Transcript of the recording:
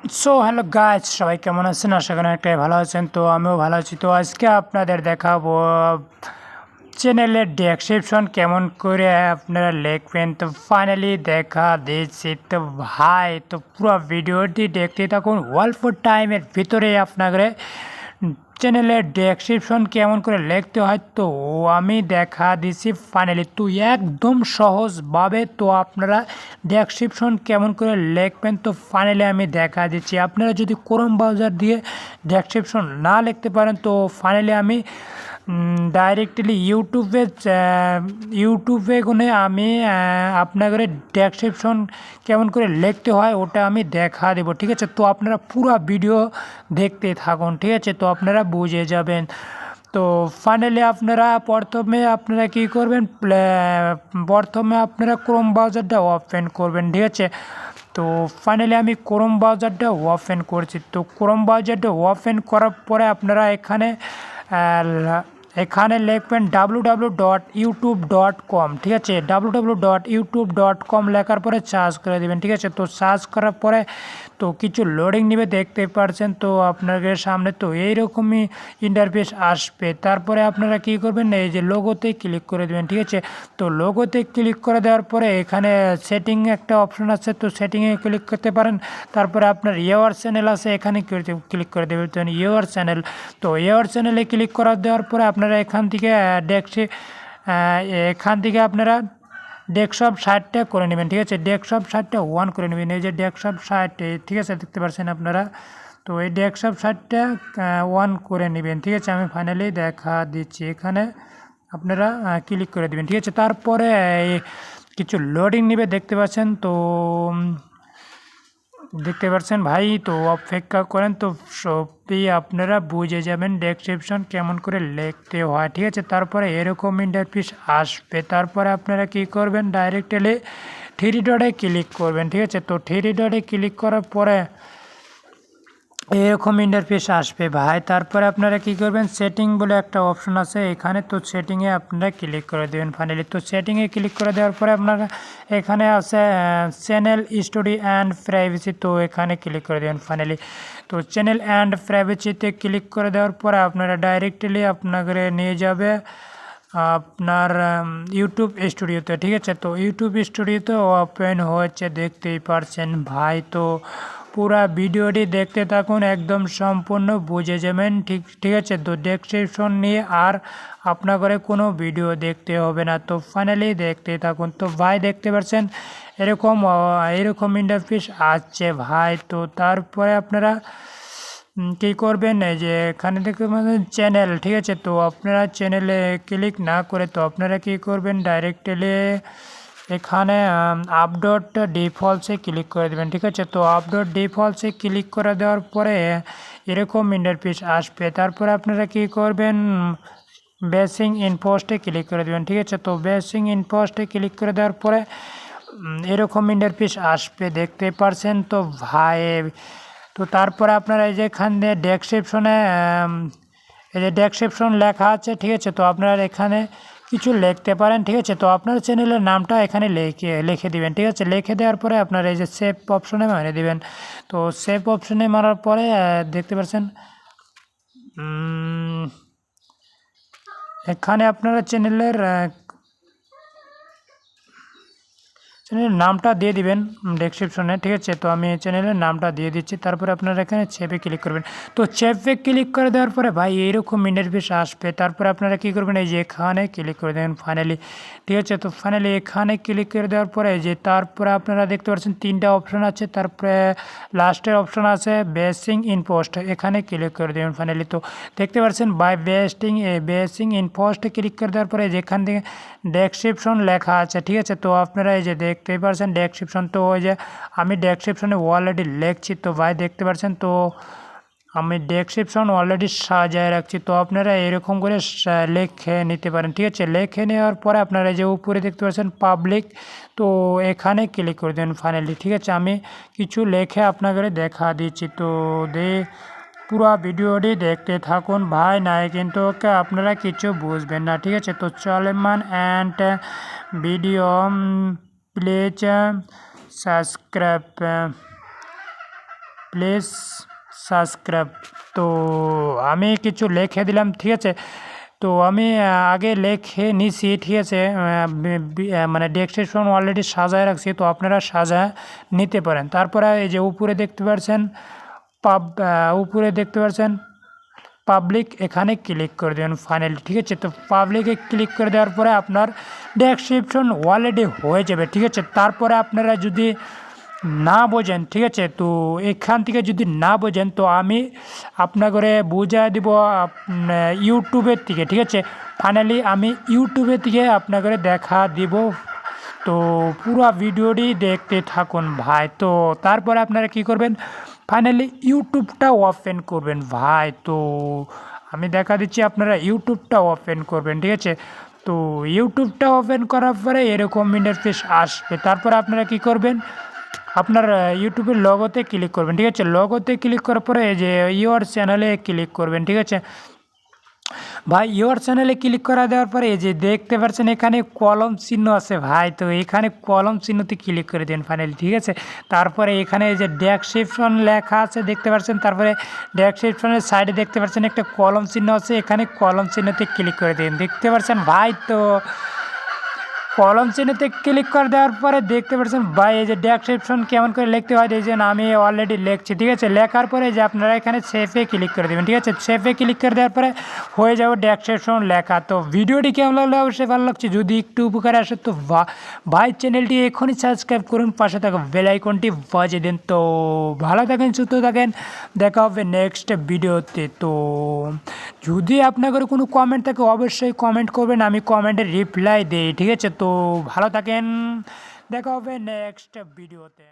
So hello guys, সবাই কেমন আছেন? আশা করি অনেকটাই ভালো আছেন। তো আমিও ভালো আছি। তো আজকে আপনাদের দেখাবো চ্যানেলের ডেসক্রিপশন কেমন করে আপনারা লিখবেন। তো ফাইনালি দেখা দিচ্ছি। তো ভাই, তো পুরো ভিডিওটি দেখতে থাকুন। অল্প টাইমের ভিতরে আপনাদের চ্যানেলের ডেসক্রিপশন কেমন করে লিখতে হয় তো আমি দেখা দিচ্ছি ফাইনালি। তো একদম সহজভাবে তো আপনারা ডেসক্রিপশন কেমন করে লিখবেন তো ফাইনালি আমি দেখা দিচ্ছি। আপনারা যদি ক্রোম ব্রাউজার দিয়ে ডেসক্রিপশন না লিখতে পারেন তো ফাইনালি আমি ডাইরেক্টলি ইউটিউবে গুনে আমি আপনাদের ডেসক্রিপশন কেমন করে লিখতে হয় ওটা আমি দেখা দেব, ঠিক আছে? তো আপনারা পুরো ভিডিও দেখতে থাকুন, ঠিক আছে? তো আপনারা বুঝে যাবেন। তো ফাইনালি প্রথমে আপনারা কী করবেন, প্রথমে আপনারা ক্রোম ব্রাউজারটা ওপেন করবেন, ঠিক আছে? তো ফাইনালি আমি ক্রোম ব্রাউজারটা ওপেন করছি। তো ক্রোম ব্রাউজারটা ওপেন করার পরে আপনারা এখানে লিখবেন www.youtube.com, ঠিক আছে? www.youtube.com লেখার পরে সার্চ করে দেবেন, ঠিক আছে? তো সার্চ করার পরে তো কিছু লোডিং নেবে, দেখতে পাচ্ছেন। তো আপনাদের সামনে তো এইরকমই ইন্টারফেস আসবে। তারপরে আপনারা কী করবেন, এই যে লোগোতে ক্লিক করে দেবেন, ঠিক আছে? তো লোগোতে ক্লিক করে দেওয়ার পরে এখানে সেটিং একটা অপশন আছে, তো সেটিংয়ে ক্লিক করতে পারেন। তারপরে আপনার ইউর চ্যানেল আছে, এখানে ক্লিক করে দেবেন ইউর চ্যানেল। তো ইউর চ্যানেলে ক্লিক করে দেওয়ার পরে আপনারা এখান থেকে আপনারা ডেস্কটপ সাইটটা করে নেবেন, ঠিক আছে? ডেস্কটপ সাইটটা অন করে নেবেন। এই যে ডেস্কটপ সাইট, ঠিক আছে, দেখতে পাচ্ছেন আপনারা। তো এই ডেস্কটপ সাইটটা অন করে নেবেন, ঠিক আছে? আমি ফাইনালি দেখা দিচ্ছি। এখানে আপনারা ক্লিক করে দেবেন, ঠিক আছে? তারপরে কিছু লোডিং নেবে, দেখতে পাচ্ছেন। তো দেখতে পাচ্ছেন ভাই, তো অপেক্ষা করেন। তো সবই আপনারা বুঝে যাবেন ডেসক্রিপশন কেমন করে লিখতে হয়, ঠিক আছে? তারপরে এরকম ইন্টারফেস আসবে। তারপরে আপনারা কি করবেন, ডাইরেক্টলি থ্রি ডটে ক্লিক করবেন, ঠিক আছে? তো থ্রি ডটে ক্লিক করার পরে এরকম ইন্টারফেস আসবে ভাই। তারপরে আপনারা কি করবেন, সেটিং বলে একটা অপশন আছে এখানে, তো সেটিংয়ে আপনারা ক্লিক করে দেবেন ফাইনালি। তো সেটিংয়ে ক্লিক করে দেওয়ার পরে আপনারা এখানে আছে চ্যানেল স্টোরি অ্যান্ড প্রাইভেসি, তো এখানে ক্লিক করে দেবেন ফাইনালি। তো চ্যানেল অ্যান্ড প্রাইভেসিতে ক্লিক করে দেওয়ার পরে আপনারা ডাইরেক্টলি আপনাকে নিয়ে যাবে আপনার ইউটিউব স্টুডিওতে, ঠিক আছে? তো ইউটিউব স্টুডিওতে ওপেন হয়েছে, দেখতেই পারছেন ভাই। তো পুরা ভিডিওটি দেখতে থাকুন, একদম সম্পূর্ণ বুঝে যাবেন, ঠিক আছে? তো ডেসক্রিপশন নিয়ে আর আপনাদের কোনো ভিডিও দেখতে হবে না। তো ফাইনালি দেখতে থাকুন। তো ভাই দেখতে পাচ্ছেন এরকম ইন্টারফেস আসছে ভাই। তো তারপরে আপনারা কী করবেন, এই যে এখানে দেখতে পাচ্ছেন চ্যানেল, ঠিক আছে? তো আপনারা চ্যানেলে ক্লিক না করে তো আপনারা কী করবেন, ডাইরেক্টলি এখানে আপডেট ডিফল্টসে ক্লিক করে দেবেন, ঠিক আছে? তো আপডেট ডিফল্টসে ক্লিক করে দেওয়ার পরে এরকম ইন্টারফেস আসবে। তারপরে আপনারা কী করবেন, বেসিং ইন পোস্টে ক্লিক করে দেবেন, ঠিক আছে? তো বেসিং ইন পোস্টে ক্লিক করে দেওয়ার পরে এরকম ইন্টারফেস আসবে, দেখতে পারছেন তো ভাই। তো তারপরে আপনারা এই যে এখানে ডেসক্রিপশনে এই যে ডেসক্রিপশন লেখা আছে, ঠিক আছে? তো আপনারা এখানে কিছু লিখতে পারেন, ঠিক আছে? তো আপনার চ্যানেলের নামটা এখানে লিখে দিবেন, ঠিক আছে? লিখে দেওয়ার পরে আপনারা এই যে সেভ অপশনে মেরে দিবেন। তো সেভ অপশনে মারার পরে দেখতে পাচ্ছেন এখানে আপনারা চ্যানেলের নামটা দিয়ে দিবেন ডেসক্রিপশনে, ঠিক আছে? তো আমি চ্যানেলের নামটা দিয়ে দিচ্ছি। তারপরে আপনারা এখানে সেভে ক্লিক করবেন। তো সেভে ক্লিক করে দেওয়ার পরে ভাই এইরকম ইন্টারফেস আসবে। তারপরে আপনারা কী করবেন, এই যে এখানে ক্লিক করে দেবেন ফাইনালি, ঠিক আছে? তো ফাইনালি এখানে ক্লিক করে দেওয়ার পরে যে তারপরে আপনারা দেখতে পাচ্ছেন তিনটা অপশন আছে। তারপরে লাস্টের অপশন আছে বেসিং ইন পোস্ট, এখানে ক্লিক করে দেবেন ফাইনালি। তো দেখতে পাচ্ছেন বাই বেসিং ইন পোস্টে ক্লিক করে দেওয়ার পরে যেখান থেকে ডেসক্রিপশন লেখা আছে, ঠিক আছে? তো আপনারা এই যে দেখতেই পাচ্ছেন ডেসক্রিপশন, তো ওই যে আমি ডেসক্রিপশনে অলরেডি লিখছি। তো ভাই দেখতে পাচ্ছেন তো আমি ডেসক্রিপশন অলরেডি সাজিয়ে রাখছি। তো আপনারা এরকম করে লিখে নিতে পারেন, ঠিক আছে? লিখে নেওয়ার পরে আপনারা যে উপরে দেখতে পাচ্ছেন পাবলিক, তো এখানে ক্লিক করে দেবেন ফাইনালি, ঠিক আছে? আমি কিছু লিখে আপনাদের দেখা দিচ্ছি। তো পুরো ভিডিওটি দেখতে থাকুন ভাই, নাই কিন্তু আপনারা কিছু বুঝবেন না, ঠিক আছে? তো চলমান and video please subscribe. Please subscribe. তো আমি কিছু লিখে দিলাম, ঠিক আছে। তো আমি আগে লিখে নিছি, ঠিক আছে। মানে ডেসক্রিপশন অলরেডি সাজায় রাখছি, তো আপনারা সাজা নিতে পারেন। তারপরে এই যে উপরে দেখতে পাচ্ছেন উপরে দেখতে পাচ্ছেন পাবলিক, এখানে ক্লিক করে দেবেন ফাইনালি, ঠিক আছে। তো পাবলিকে ক্লিক করে দেওয়ার পরে আপনার ডেসক্রিপশন অলরেডি হয়ে যাবে, ঠিক আছে। তারপরে আপনারা যদি না বোঝেন, ঠিক আছে, তো এখান থেকে যদি না বোঝেন তো আমি আপনাকে বুঝিয়ে দিব ইউটিউবের থেকে, ঠিক আছে। ফাইনালি আমি ইউটিউবের থেকে আপনাকে দেখা দিব। তো পুরো ভিডিওটি দেখতে থাকুন ভাই। তো তারপরে আপনারা কি করবেন, ফাইনালি ইউটিউবটা ওপেন করবেন ভাই। তো আমি দেখা দিচ্ছি, আপনারা ইউটিউবটা ওপেন করবেন, ঠিক আছে। তো ইউটিউবটা ওপেন করার পরে এরকম ইন্টারফেস আসবে। তারপরে আপনারা কি করবেন, আপনার ইউটিউবের লগোতে ক্লিক করবেন, ঠিক আছে। লগোতে ক্লিক করার পরে এই যে ইওর চ্যানেলে ক্লিক করবেন, ঠিক আছে ভাই। ইওর চ্যানেলে ক্লিক করা দেওয়ার পরে এই যে দেখতে পাচ্ছেন এখানে কলম চিহ্ন আছে ভাই। তো এখানে কলম চিহ্নতে ক্লিক করে দেন ফাইনালি, ঠিক আছে। তারপরে এখানে এই যে ডেসক্রিপশন লেখা আছে দেখতে পাচ্ছেন, তারপরে ডেসক্রিপশনের সাইডে দেখতে পাচ্ছেন একটা কলম চিহ্ন আছে, এখানে কলম চিহ্নতে ক্লিক করে দিন, দেখতে পাচ্ছেন ভাই। তো কলম চিহ্নতে ক্লিক করে দেওয়ার পরে দেখতে পাচ্ছেন ভাই এই যে ডেসক্রিপশন কেমন করে লিখতে হয়, এই যে আমি অলরেডি লিখছি, ঠিক আছে। লেখার পরে যে আপনারা এখানে সেভে ক্লিক করে দেবেন, ঠিক আছে। সেভে ক্লিক করে দেওয়ার পরে হয়ে যাবে ডেসক্রিপশন লেখা। তো ভিডিওটি কেমন লাগলো অবশ্যই ভালো লাগছে, যদি একটু উপকারে আসে তো ভাই চ্যানেলটি এখনই সাবস্ক্রাইব করুন, পাশে থাকা বেল আইকনটি বাজিয়ে দিন। তো ভালো থাকেন, সুস্থ থাকেন, দেখা হবে নেক্সট ভিডিওতে। তো যদি আপনাদের কোনো কমেন্ট থাকে অবশ্যই কমেন্ট করবেন, আমি কমেন্টে রিপ্লাই দিই, ঠিক আছে। তো ভালো থাকেন, দেখা হবে নেক্সট ভিডিওতে।